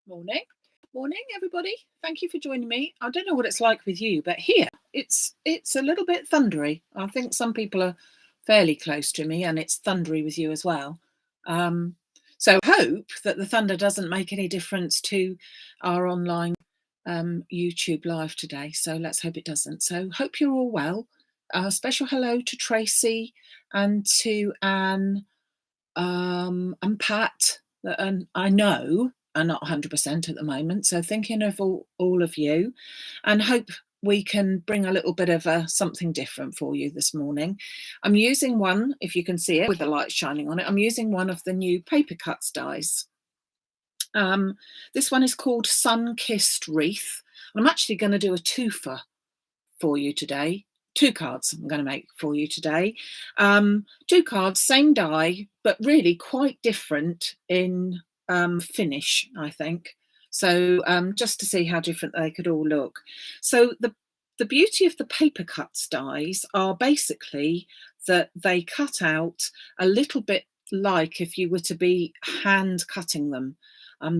Morning. Morning, everybody. Thank you for joining me. I don't know what it's like with you, but here it's a little bit thundery. I think some people are fairly close to me and it's thundery with you as well. So hope that the thunder doesn't make any difference to our online YouTube live today. So let's hope it doesn't. So hope you're all well. Special hello to Tracy and to Anne and Pat, and I know are not 100% at the moment. So thinking of all of you, and hope we can bring a little bit of something different for you this morning. I'm using one, if you can see it, with the light shining on it. I'm using one of the new paper cuts dies. This one is called Kissed Wreath. I'm actually going to do a twofer for you today. 2 cards I'm going to make for you today. 2 cards, same die, but really quite different in finish, I think. So just to see how different they could all look. So the beauty of the paper cuts dies are basically that they cut out a little bit like if you were to be hand cutting them.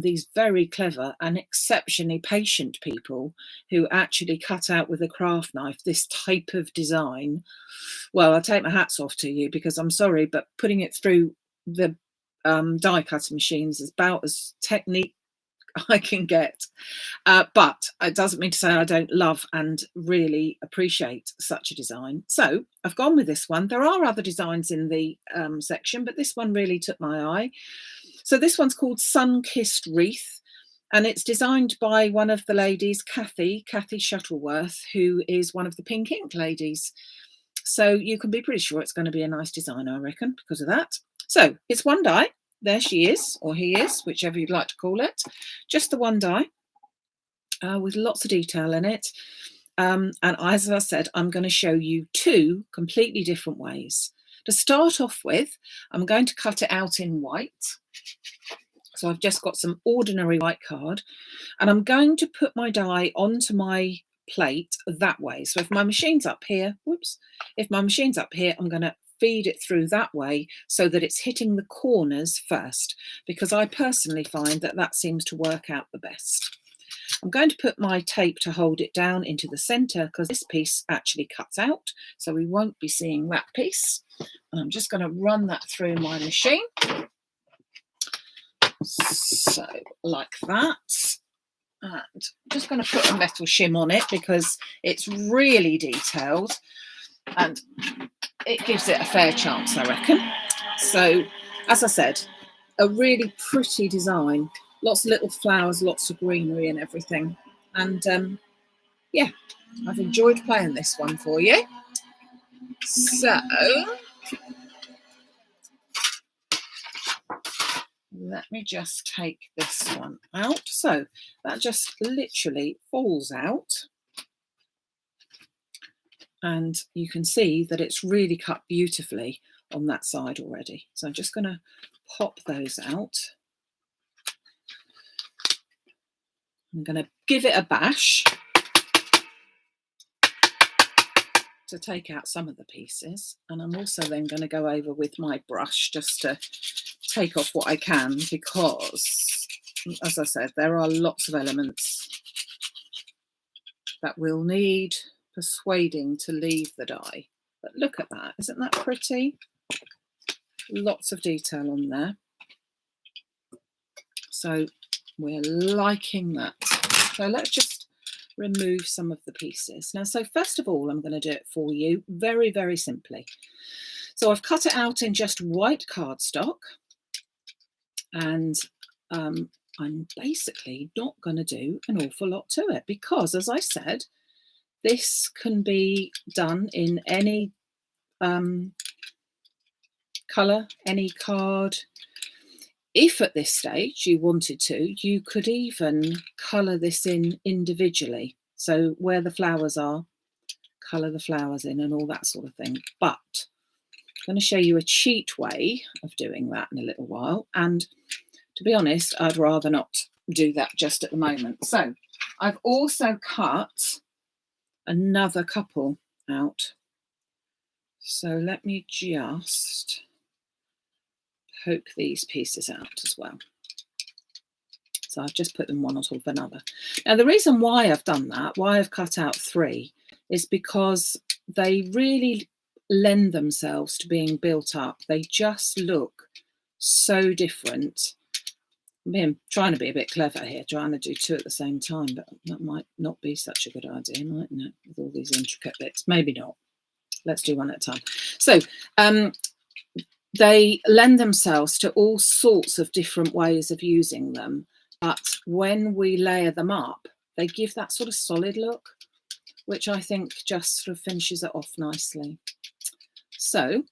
These very clever and exceptionally patient people who actually cut out with a craft knife this type of design. Well, I take my hats off to you, because I'm sorry, but putting it through the die cutting machines is about as technique I can get. But it doesn't mean to say I don't love and really appreciate such a design. So I've gone with this one. There are other designs in the section, but this one really took my eye. So this one's called Kissed Wreath, and it's designed by one of the ladies, Kathy Shuttleworth, who is one of the Pink Ink ladies. So you can be pretty sure it's going to be a nice design, I reckon, because of that. So it's 1 die. There she is, or he is, whichever you'd like to call it. Just the 1 die with lots of detail in it. And as I said, I'm going to show you 2 completely different ways. To start off with, I'm going to cut it out in white. So I've just got some ordinary white card, and I'm going to put my die onto my plate that way. So if my machine's up here, if my machine's up here, I'm going to feed it through that way so that it's hitting the corners first, because I personally find that that seems to work out the best. I'm going to put my tape to hold it down into the centre, because this piece actually cuts out, so we won't be seeing that piece. And I'm just going to run that through my machine. So like that. And I'm just going to put a metal shim on it because it's really detailed and it gives it a fair chance, I reckon. So as I said, a really pretty design. Lots of little flowers, lots of greenery and everything. And yeah, I've enjoyed playing this one for you. So let me just take this one out. So that just literally falls out. And you can see that it's really cut beautifully on that side already. So I'm just going to pop those out. I'm going to give it a bash to take out some of the pieces. And I'm also then going to go over with my brush just to take off what I can, because, as I said, there are lots of elements that will need persuading to leave the die. But look at that, isn't that pretty? Lots of detail on there. So we're liking that. So let's just remove some of the pieces. Now, so first of all, I'm going to do it for you very, very simply. So I've cut it out in just white cardstock, and I'm basically not going to do an awful lot to it, because, as I said, this can be done in any colour, any card. If at this stage you wanted to, you could even colour this in individually. So where the flowers are, colour the flowers in and all that sort of thing. But I'm going to show you a cheat way of doing that in a little while. And to be honest, I'd rather not do that just at the moment. So I've also cut another couple out. So let me just poke these pieces out as well. So I've just put them one on top of another. Now, the reason why I've done that, why I've cut out 3, is because they really lend themselves to being built up. They just look so different. I'm trying to be a bit clever here, trying to do 2 at the same time, but that might not be such a good idea, mightn't it, with all these intricate bits? Maybe not. Let's do 1 at a time. So they lend themselves to all sorts of different ways of using them. But when we layer them up, they give that sort of solid look, which I think just sort of finishes it off nicely. So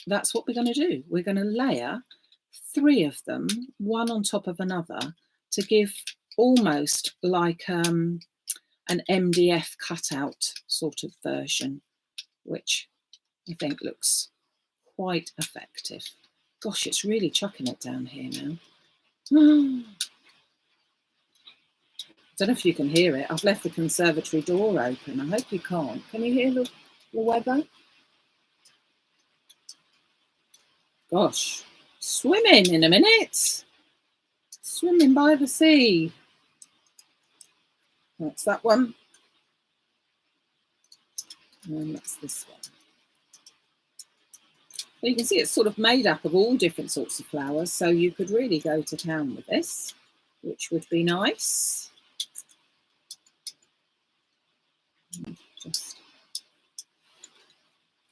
that's what we're going to do. We're going to layer 3 of them, one on top of another, to give almost like an MDF cutout sort of version, which I think looks quite effective. Gosh, it's really chucking it down here now. Don't know if you can hear it. I've left the conservatory door open. I hope you can't. Can you hear the weather? Gosh, swimming in a minute. Swimming by the sea. That's that one. And that's this one. So you can see it's sort of made up of all different sorts of flowers. So you could really go to town with this, which would be nice. It's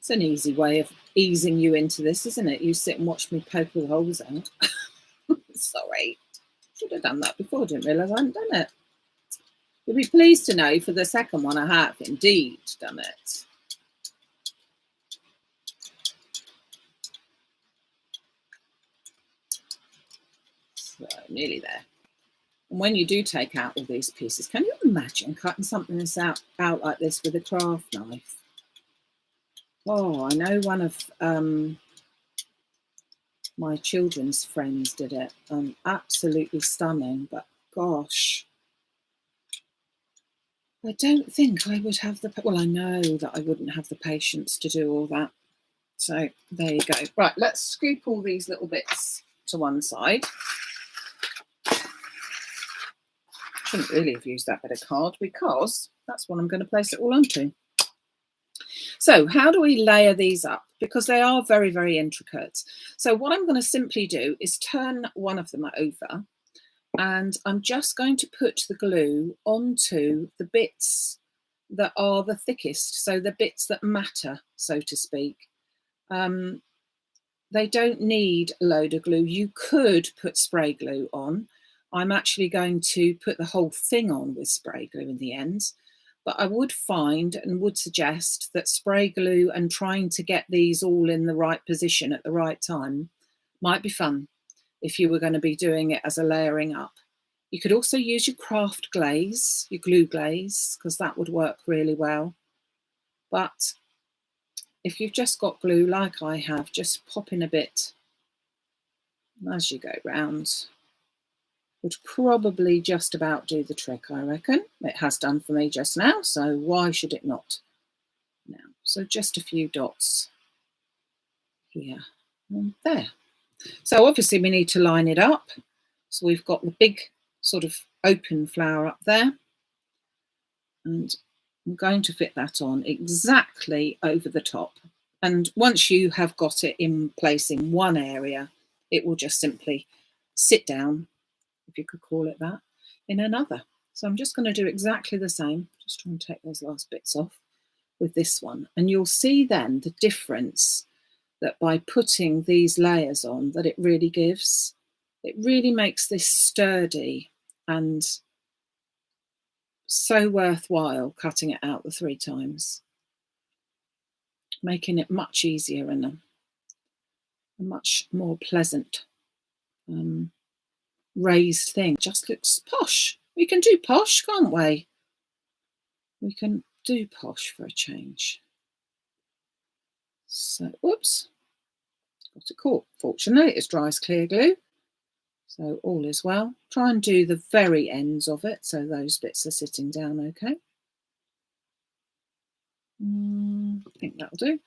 an easy way of easing you into this, isn't it? You sit and watch me poke all the holes out. Sorry. Should have done that before. Didn't realise I hadn't done it. You'll be pleased to know for the second one I have indeed done it. So, nearly there. And when you do take out all these pieces, can you imagine cutting something out like this with a craft knife? Oh, I know one of my children's friends did it. Absolutely stunning, but gosh, I don't think I would have well, I know that I wouldn't have the patience to do all that. So there you go. Right, let's scoop all these little bits to one side. Shouldn't really have used that bit of card because that's what I'm going to place it all onto. So how do we layer these up? Because they are very, very intricate. So what I'm going to simply do is turn one of them over, and I'm just going to put the glue onto the bits that are the thickest, so the bits that matter, so to speak. They don't need a load of glue. You could put spray glue on. I'm actually going to put the whole thing on with spray glue in the end. But I would find and would suggest that spray glue and trying to get these all in the right position at the right time might be fun if you were going to be doing it as a layering up. You could also use your craft glaze, your glue glaze, because that would work really well. But if you've just got glue like I have, just pop in a bit as you go round would probably just about do the trick, I reckon. It has done for me just now, so why should it not now? So just a few dots here and there. So obviously we need to line it up. So we've got the big sort of open flower up there, and I'm going to fit that on exactly over the top. And once you have got it in place in one area, it will just simply sit down, if you could call it that, in another. So I'm just going to do exactly the same. Just try and take those last bits off with this one. And you'll see then the difference that by putting these layers on that it really gives. It really makes this sturdy and so worthwhile cutting it out the 3 times, making it much easier and a much more pleasant raised thing. Just looks posh. We can do posh, can't we? We can do posh for a change. So, whoops, got it caught. Fortunately, it's dry as clear glue, so all is well. Try and do the very ends of it so those bits are sitting down okay. I think that'll do.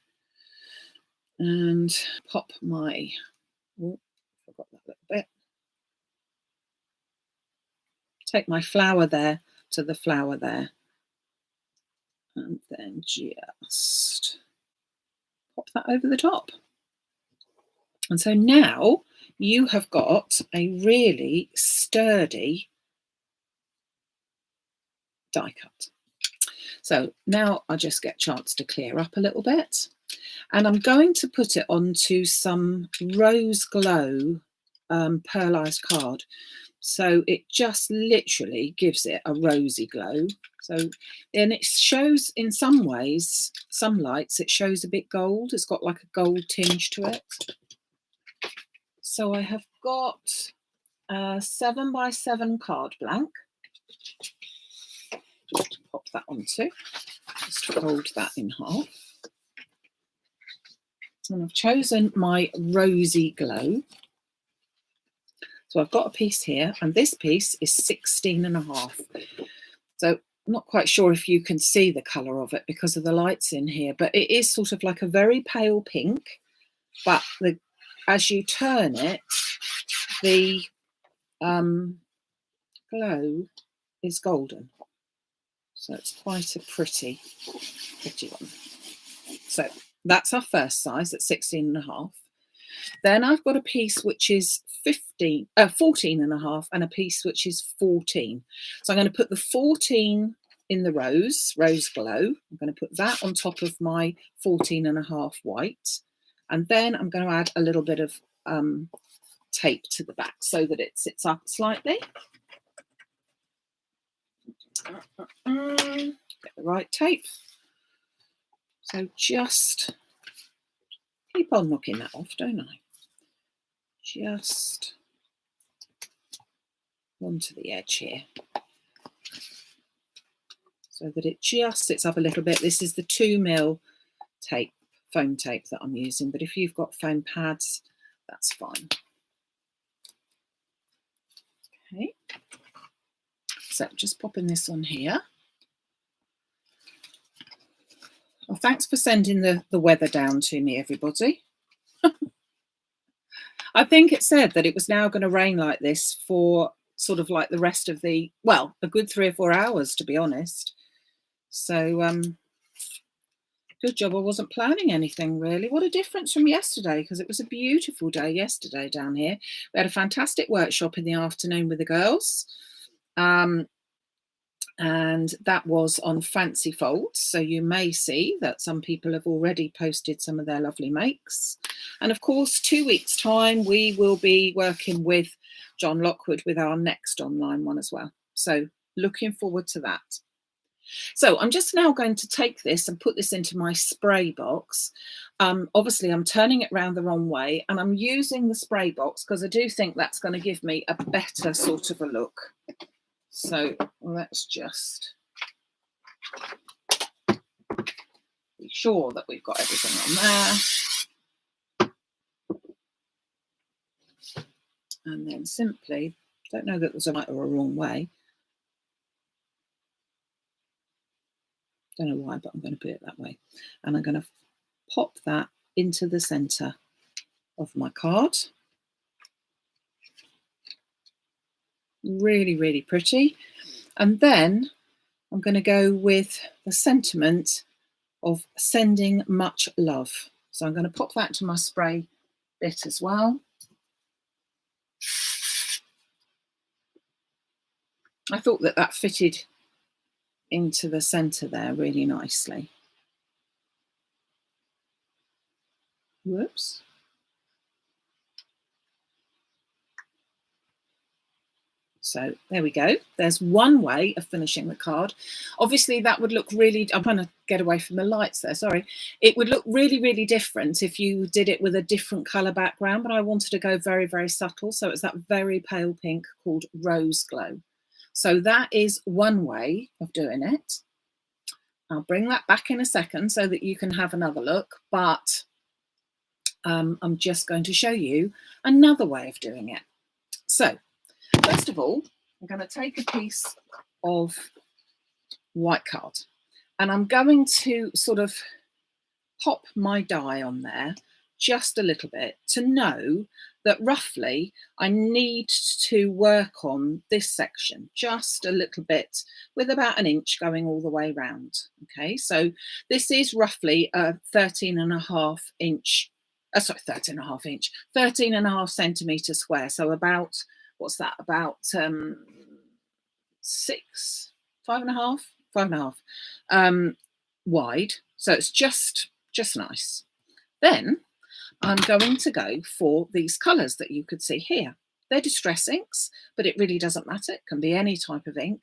And pop my, oh, forgot that little bit. take my flower there to the flower there, and then just pop that over the top. And so now you have got a really sturdy die cut. So now I just get a chance to clear up a little bit, and I'm going to put it onto some Rose Glow pearlized card. So it just literally gives it a rosy glow. So, and it shows in some ways, some lights, it shows a bit gold. It's got like a gold tinge to it. So I have got a 7x7 card blank. Just pop that onto, just fold that in half. And I've chosen my Rosy Glow. So I've got a piece here, and this piece is 16.5. So I'm not quite sure if you can see the colour of it because of the lights in here, but it is sort of like a very pale pink, but as you turn it, the glow is golden. So it's quite a pretty one. So that's our first size at 16.5. Then I've got a piece which is 14.5 and a piece which is 14. So I'm going to put the 14 in the Rose Glow. I'm going to put that on top of my 14.5 white. And then I'm going to add a little bit of tape to the back so that it sits up slightly. Get the right tape. So just keep on knocking that off, don't I? Just onto the edge here so that it just sits up a little bit. This is the 2mm tape, foam tape that I'm using, but if you've got foam pads, that's fine. Okay, so just popping this on here. Well, thanks for sending the weather down to me, everybody. I think it said that it was now going to rain like this for sort of like the rest of the, well, a good 3 or 4 hours, to be honest. So good job I wasn't planning anything, really. What a difference from yesterday, because it was a beautiful day yesterday down here. We had a fantastic workshop in the afternoon with the girls. And that was on Fancy Folds. So you may see that some people have already posted some of their lovely makes. And of course, 2 weeks' time, we will be working with John Lockwood with our next online one as well. So looking forward to that. So I'm just now going to take this and put this into my spray box. Obviously, I'm turning it around the wrong way, and I'm using the spray box because I do think that's going to give me a better sort of a look. So let's just be sure that we've got everything on there. And then simply, don't know that there's a right or a wrong way. Don't know why, but I'm going to put it that way. And I'm going to pop that into the centre of my card. Really, really pretty. And then I'm going to go with the sentiment of sending much love. So I'm going to pop that to my spray bit as well. I thought that that fitted into the centre there really nicely. Whoops. So there we go. There's one way of finishing the card. Obviously, that would look really, I'm trying to get away from the lights there, sorry. It would look really, really different if you did it with a different colour background, but I wanted to go very, very subtle. So it's that very pale pink called Rose Glow. So that is one way of doing it. I'll bring that back in a second so that you can have another look, but I'm just going to show you another way of doing it. So first of all, I'm going to take a piece of white card and I'm going to sort of pop my die on there just a little bit to know that roughly I need to work on this section just a little bit, with about 1 inch going all the way around. Okay, so this is roughly a 13.5 inch, 13.5 centimetre square. So about, what's that, about 5.5 wide. So it's just nice. Then I'm going to go for these colours that you could see here. They're distress inks, but it really doesn't matter. It can be any type of ink.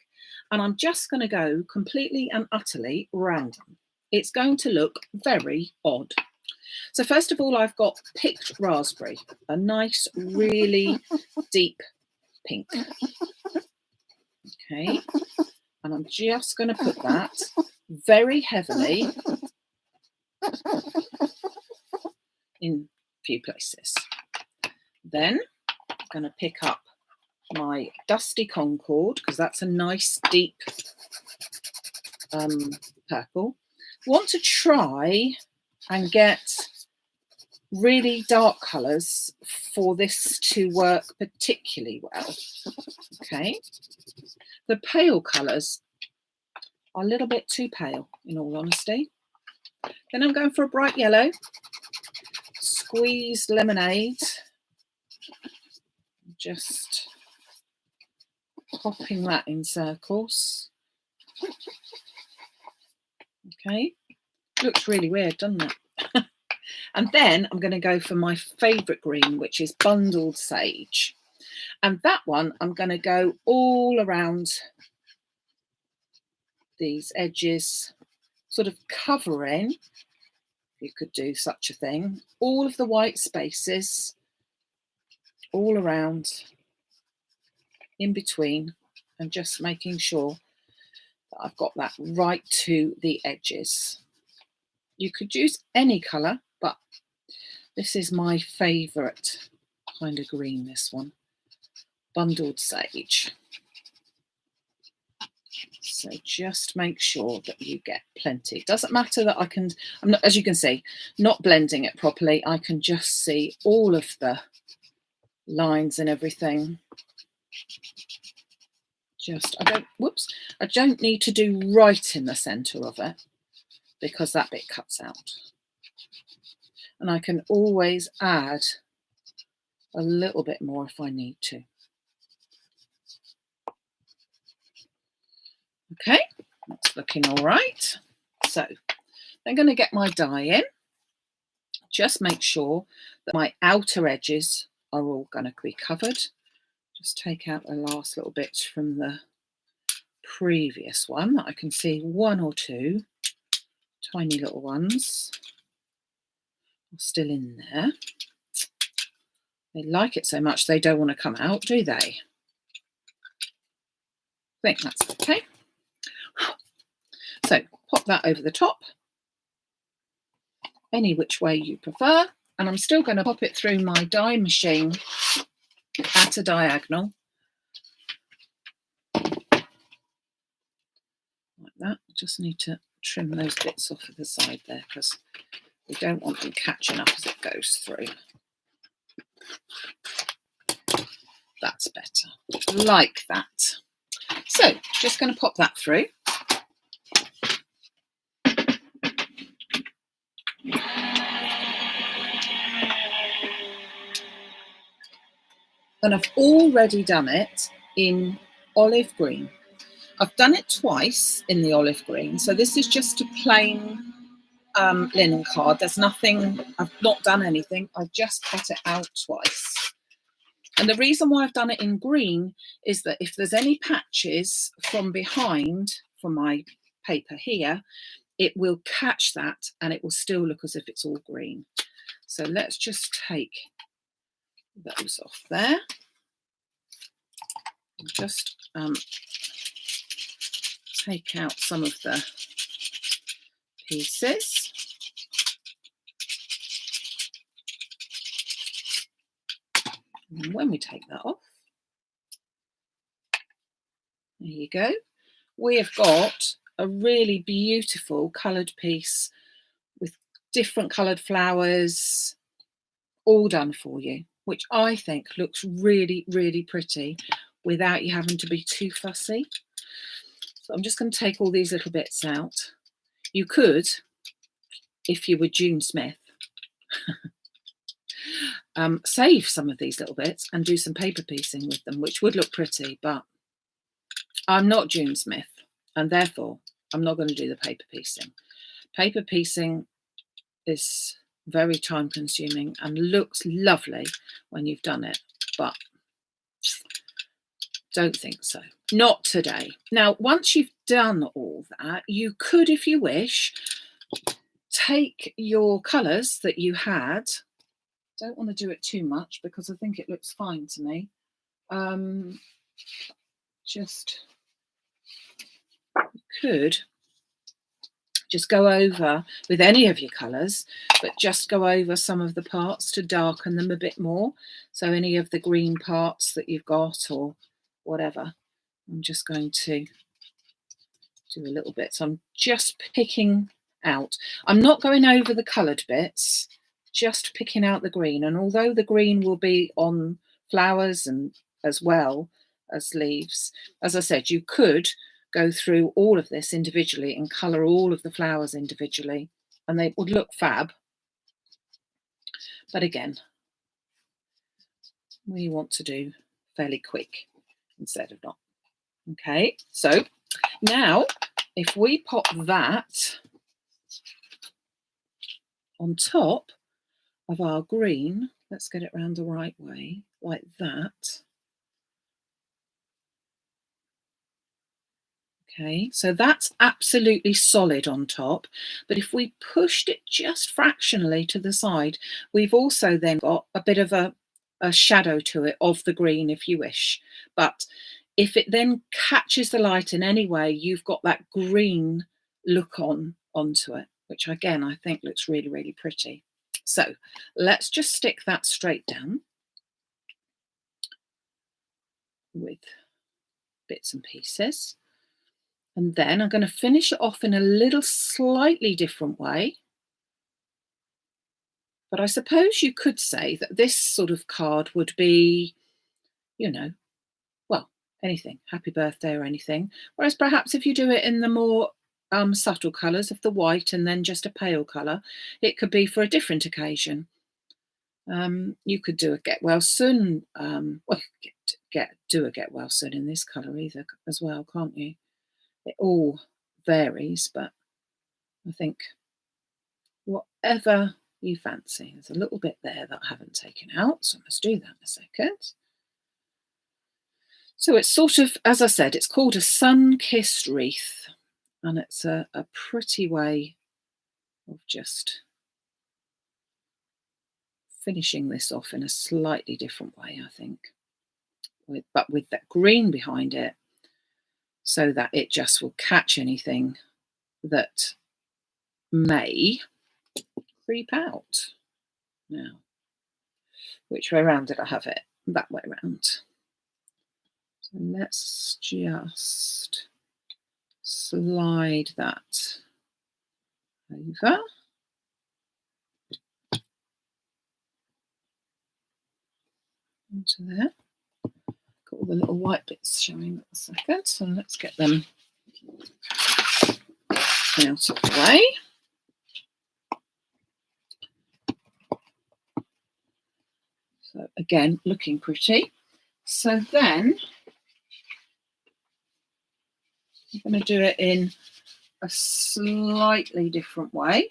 And I'm just going to go completely and utterly random. It's going to look very odd. So first of all, I've got picked raspberry, a nice, really deep pink. Okay, and I'm just going to put that very heavily in a few places. Then I'm going to pick up my Dusty Concord, because that's a nice deep purple. Want to try and get really dark colours for this to work particularly well. Okay, the pale colours are a little bit too pale, in all honesty. Then I'm going for a bright yellow, squeezed lemonade, just popping that in circles. Okay, looks really weird, doesn't it? And then I'm going to go for my favourite green, which is Bundled Sage. And that one, I'm going to go all around these edges, sort of covering, if you could do such a thing, all of the white spaces, all around, in between, and just making sure that I've got that right to the edges. You could use any colour, but this is my favourite kind of green, this one, Bundled Sage. So just make sure that you get plenty. It doesn't matter that I'm not, as you can see, not blending it properly. I can just see all of the lines and everything. I don't need to do right in the centre of it, because that bit cuts out. And I can always add a little bit more if I need to. Okay, that's looking all right. So I'm going to get my dye in. Just make sure that my outer edges are all going to be covered. Just take out the last little bits from the previous one. I can see one or two tiny little ones are still in there. They like it so much they don't want to come out, do they? I think that's okay. So pop that over the top, any which way you prefer. And I'm still going to pop it through my dye machine at a diagonal, like that. Just need to trim those bits off of the side there, because we don't want them catching up as it goes through. That's better, like that. So just going to pop that through. And I've already done it in olive green. I've done it twice in the olive green. So this is just a plain linen card. There's nothing, I've not done anything. I've just cut it out twice. And the reason why I've done it in green is that if there's any patches from behind, from my paper here, it will catch that and it will still look as if it's all green. So let's just take those off there. Just take out some of the pieces. And when we take that off, there you go. We have got a really beautiful coloured piece with different coloured flowers, all done for you. which I think looks really, really pretty without you having to be too fussy. So I'm just going to take all these little bits out. You could, if you were June Smith, save some of these little bits and do some paper piecing with them, which would look pretty, but I'm not June Smith, and therefore I'm not going to do the paper piecing. Paper piecing is very time consuming and looks lovely when you've done it, but don't think so. Not today. Now, once you've done all that, you could, if you wish, take your colours that you had. Don't want to do it too much because I think it looks fine to me. Just could just go over with any of your colours, but just go over some of the parts to darken them a bit more. So any of the green parts that you've got or whatever, I'm just going to do a little bit. So I'm just picking out. I'm not going over the coloured bits, just picking out the green. And although the green will be on flowers and as well as leaves, as I said, you could go through all of this individually and colour all of the flowers individually, and they would look fab. But again, we want to do fairly quick instead of not. Okay, so now if we pop that on top of our green, let's get it round the right way, like that. Okay, so that's absolutely solid on top, but if we pushed it just fractionally to the side, we've also then got a bit of a shadow to it of the green if you wish. But if it then catches the light in any way, you've got that green look onto it, which again I think looks really, really pretty. So let's just stick that straight down with bits and pieces. And then I'm going to finish it off in a little slightly different way. But I suppose you could say that this sort of card would be, you know, well, anything, happy birthday or anything. Whereas perhaps if you do it in the more subtle colours of the white and then just a pale colour, it could be for a different occasion. You could do a get well soon. Well, do a get well soon in this colour either as well, can't you? It all varies, but I think whatever you fancy. There's a little bit there that I haven't taken out, so I must do that in a second. So it's sort of, as I said, it's called a sun-kissed wreath, and it's a pretty way of just finishing this off in a slightly different way, I think, but with that green behind it, so that it just will catch anything that may creep out. Now, which way around did I have it? That way around. So let's just slide that over. Into there. Got all the little white bits showing at the second, so let's get them out of the way. So again, looking pretty. So then I'm going to do it in a slightly different way.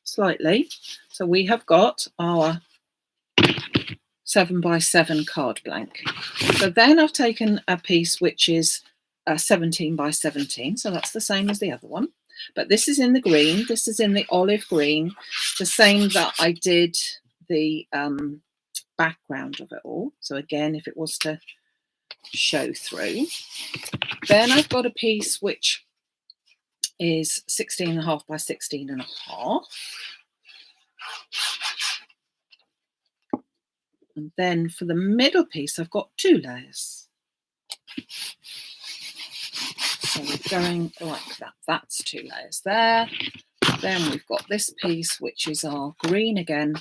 Slightly. So we have got our 7x7 card blank. So then I've taken a piece which is 17x17, so that's the same as the other one, but this is in the green, this is in the olive green, the same that I did the background of it all. So again, if it was to show through, then I've got a piece which is 16.5 by 16.5. And then for the middle piece, I've got 2 layers. So we're going like that. That's 2 layers there. Then we've got this piece, which is our green again.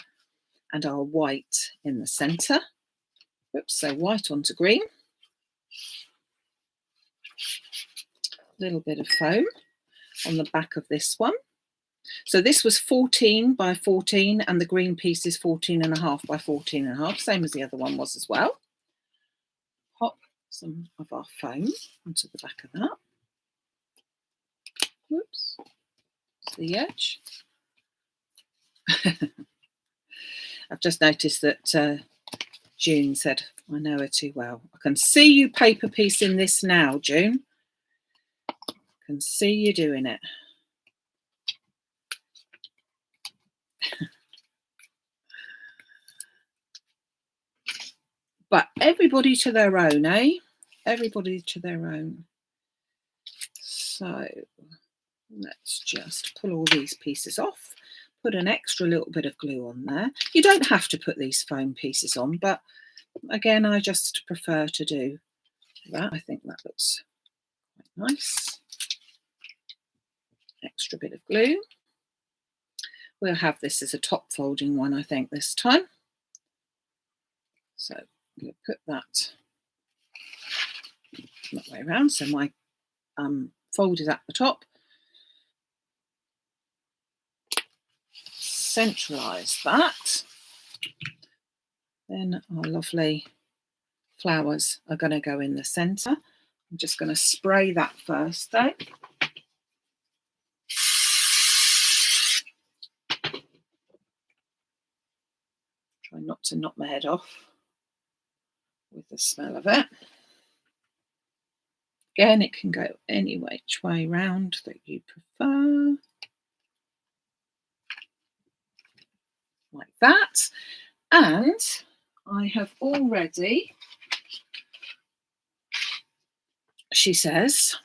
and our white in the centre. Oops, so white onto green. A little bit of foam on the back of this one. So this was 14 by 14 and the green piece is 14.5 by 14.5, same as the other one was as well. Pop some of our foam onto the back of that. Whoops, it's the edge. I've just noticed that June said, I know her too well. I can see you paper piecing this now, June. I can see you doing it. But everybody to their own, eh? Everybody to their own. So let's just pull all these pieces off. Put an extra little bit of glue on there. You don't have to put these foam pieces on, but again, I just prefer to do that. I think that looks quite nice. Extra bit of glue. We'll have this as a top folding one, I think, this time. So we'll put that way around. So my fold is at the top. Centralise that. Then our lovely flowers are going to go in the centre. I'm just going to spray that first though. Try not to knock my head off with the smell of it. Again, it can go any which way round that you prefer. Like that. And I have already, she says,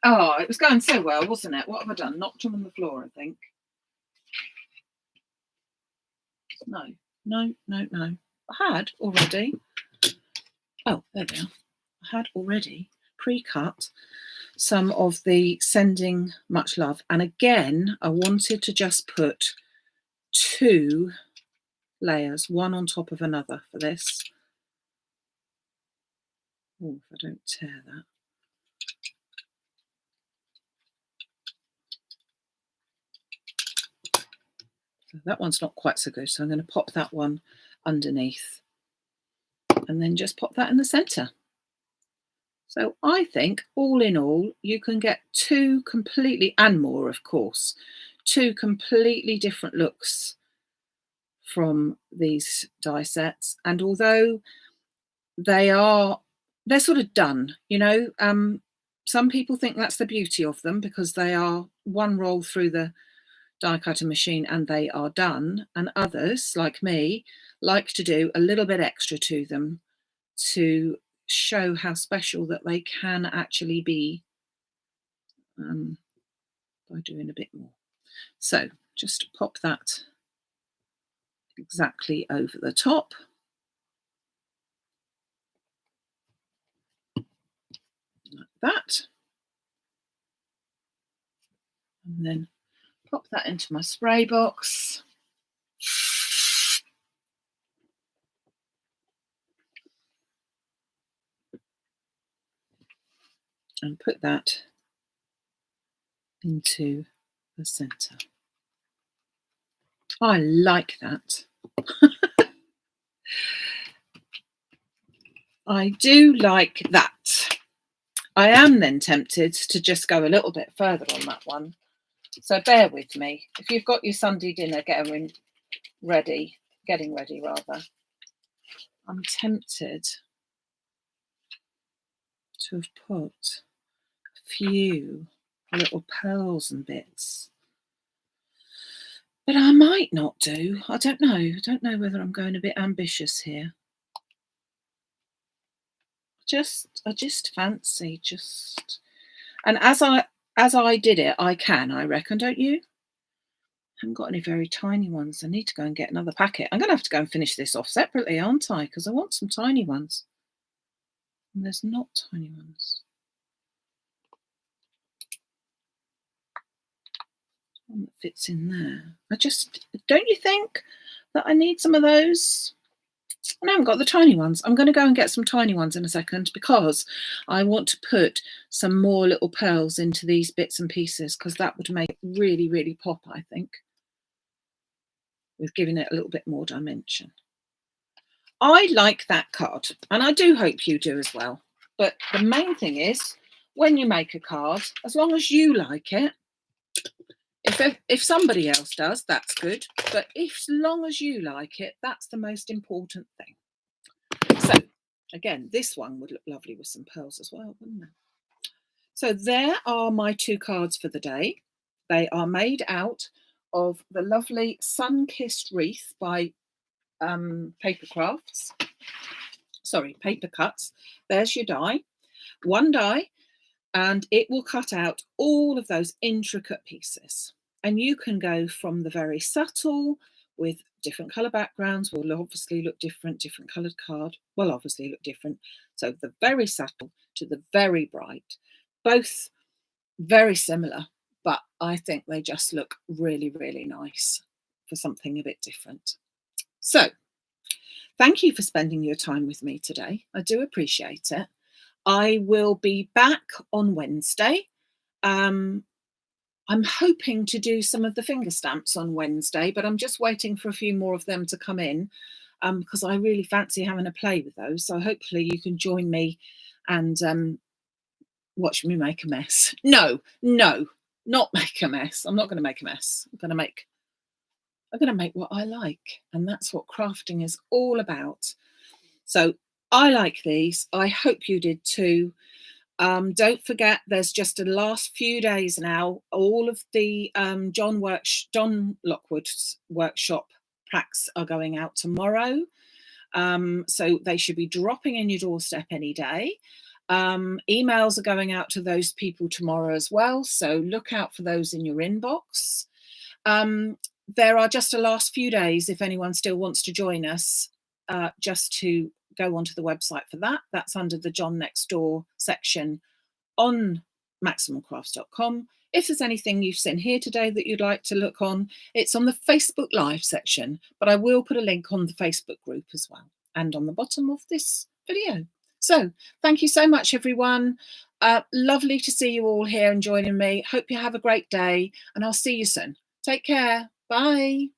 oh, it was going so well, wasn't it? What have I done? Knocked them on the floor, I think. No. I had already. Oh, there we are. I had already pre-cut some of the Sending Much Love. And again, I wanted to just put 2 layers, one on top of another for this. Oh, if I don't tear that. So that one's not quite so good, so I'm going to pop that one underneath and then just pop that in the centre. So I think all in all, you can get 2 completely, and more of course, 2 completely different looks from these die sets. And although they're sort of done, you know, some people think that's the beauty of them because they are one roll through the die cutting machine and they are done, and others like me like to do a little bit extra to them to show how special that they can actually be by doing a bit more. So just pop that exactly over the top. Like that. And then pop that into my spray box. And put that into the centre. I like that. I do like that. I am then tempted to just go a little bit further on that one. So bear with me. If you've got your Sunday dinner getting ready, I'm tempted to have put a few little pearls and bits. But I might not do. I don't know. I don't know whether I'm going a bit ambitious here. I just fancy and as I did it, I reckon, don't you? I haven't got any very tiny ones. I need to go and get another packet. I'm going to have to go and finish this off separately, aren't I? Because I want some tiny ones. And there's not tiny ones. One that fits in there. Don't you think that I need some of those. And I haven't got the tiny ones. I'm going to go and get some tiny ones in a second because I want to put some more little pearls into these bits and pieces because that would make it really, really pop, I think, with giving it a little bit more dimension. I like that card, and I do hope you do as well. But the main thing is, when you make a card, as long as you like it, if somebody else does, that's good. But as long as you like it, that's the most important thing. So, again, this one would look lovely with some pearls as well, wouldn't it? So there are my 2 cards for the day. They are made out of the lovely Sun-Kissed Wreath by Paper Cuts. There's your die, 1 die, and it will cut out all of those intricate pieces. And you can go from the very subtle with different colour backgrounds will obviously look different coloured card will obviously look different. So the very subtle to the very bright, both very similar, but I think they just look really, really nice for something a bit different. So thank you for spending your time with me today. I do appreciate it. I will be back on Wednesday. I'm hoping to do some of the finger stamps on Wednesday, but I'm just waiting for a few more of them to come in because I really fancy having a play with those. So hopefully you can join me and watch me make a mess. No, not make a mess. I'm not going to make a mess. I'm going to make what I like, and that's what crafting is all about. So I like these. I hope you did too. Don't forget, there's just the last few days now. All of the John Lockwood's workshop packs are going out tomorrow. So they should be dropping in your doorstep any day. Emails are going out to those people tomorrow as well. So look out for those in your inbox. There are just the last few days if anyone still wants to join us, just to go onto the website for that. That's under the John Next Door section on maximumcrafts.com. If there's anything you've seen here today that you'd like to look on, it's on the Facebook Live section, but I will put a link on the Facebook group as well and on the bottom of this video. So thank you so much, everyone. Lovely to see you all here and joining me. Hope you have a great day, and I'll see you soon. Take care. Bye.